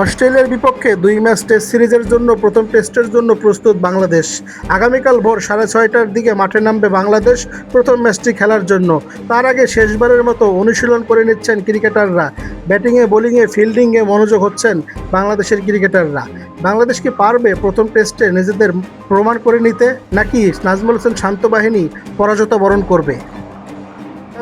অস্ট্রেলিয়ার বিপক্ষে ২ match test সিরিজের জন্য প্রথম টেস্টের জন্য প্রস্তুত বাংলাদেশ। আগামীকাল ভোর 6:30টার দিকে মাঠে নামবে বাংলাদেশ প্রথম ম্যাচটি খেলার জন্য। তার আগে শেষবারের মতো অনুশীলন করে নিচ্ছেন ক্রিকেটাররা। ব্যাটিংয়ে, বোলিংয়ে, ফিল্ডিংয়ে মনোযোগ হচ্ছেন বাংলাদেশের ক্রিকেটাররা। বাংলাদেশ কি পারবে প্রথম টেস্টে নিজেদের প্রমাণ করে নিতে, নাকি নাজমুল হোসেন শান্ত বাহিনী পরাজয়তা বরণ করবে?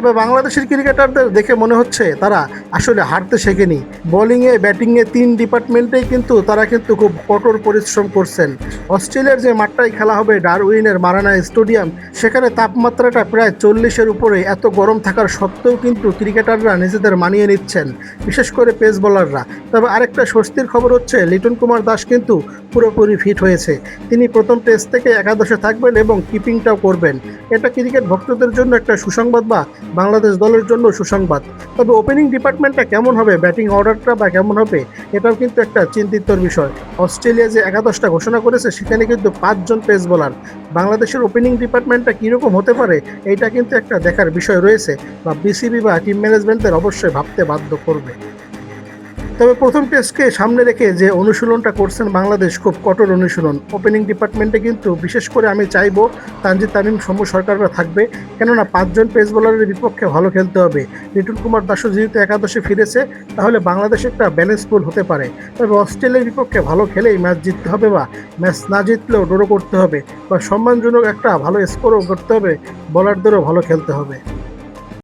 তবে বাংলাদেশের ক্রিকেটারদের দেখে মনে হচ্ছে তারা আসলে হারতে শেখেনি। বোলিংয়ে, ব্যাটিংয়ে ৩ ডিপার্টমেন্টেই কিন্তু তারা খুব কঠোর পরিশ্রম করছেন। অস্ট্রেলিয়ার যে মাঠটায় খেলা হবে, ডারউইনের মারানা স্টেডিয়াম, সেখানে তাপমাত্রাটা প্রায় 40-এর উপরে। এত গরম থাকার সত্ত্বেও কিন্তু ক্রিকেটাররা নিজেদের মানিয়ে নিচ্ছেন, বিশেষ করে পেস বোলাররা। তবে আরেকটা স্বস্তির খবর হচ্ছে লিটন কুমার দাস কিন্তু পুরোপুরি ফিট হয়েছে। তিনি প্রথম টেস্ট থেকে একাদশে থাকবেন এবং কিপিংটাও করবেন। এটা ক্রিকেট ভক্তদের জন্য একটা সুসংবাদ বা বাংলাদেশ দলের জন্য সুসংবাদ। তবে ওপেনিং ডিপার্টমেন্টটা কেমন হবে, ব্যাটিং অর্ডারটা বা কেমন হবে, এটাও কিন্তু একটা চিন্তিতর বিষয়। অস্ট্রেলিয়া যে একাদশটা ঘোষণা করেছে সেখানে কিন্তু ৫ জন পেস বোলার। বাংলাদেশের ওপেনিং ডিপার্টমেন্টটা কীরকম হতে পারে, এইটা কিন্তু একটা দেখার বিষয় রয়েছে, বা বিসিবি বা টিম ম্যানেজমেন্টের অবশ্যই ভাবতে বাধ্য করবে। তবে প্রথম টেস্টকে সামনে রেখে যে অনুশীলনটা করছেন বাংলাদেশ, খুব কঠোর অনুশীলন। ওপেনিং ডিপার্টমেন্টে কিন্তু বিশেষ করে আমি চাইবো তানজিদ তামিম, সৌম্য সরকাররা থাকবে, কেননা ৫ জন পেস বোলারের বিপক্ষে ভালো খেলতে হবে। লিটন কুমার দাসও যেহেতু একাদশে ফিরেছে, তাহলে বাংলাদেশ একটা ব্যালেন্স পুল হতে পারে। তবে অস্ট্রেলিয়ার বিপক্ষে ভালো খেলেই ম্যাচ জিততে হবে, বা ম্যাচ না জিতলেও ড্র করতে হবে, বা সম্মানজনক একটা ভালো স্কোরও করতে হবে, বোলারদেরও ভালো খেলতে হবে।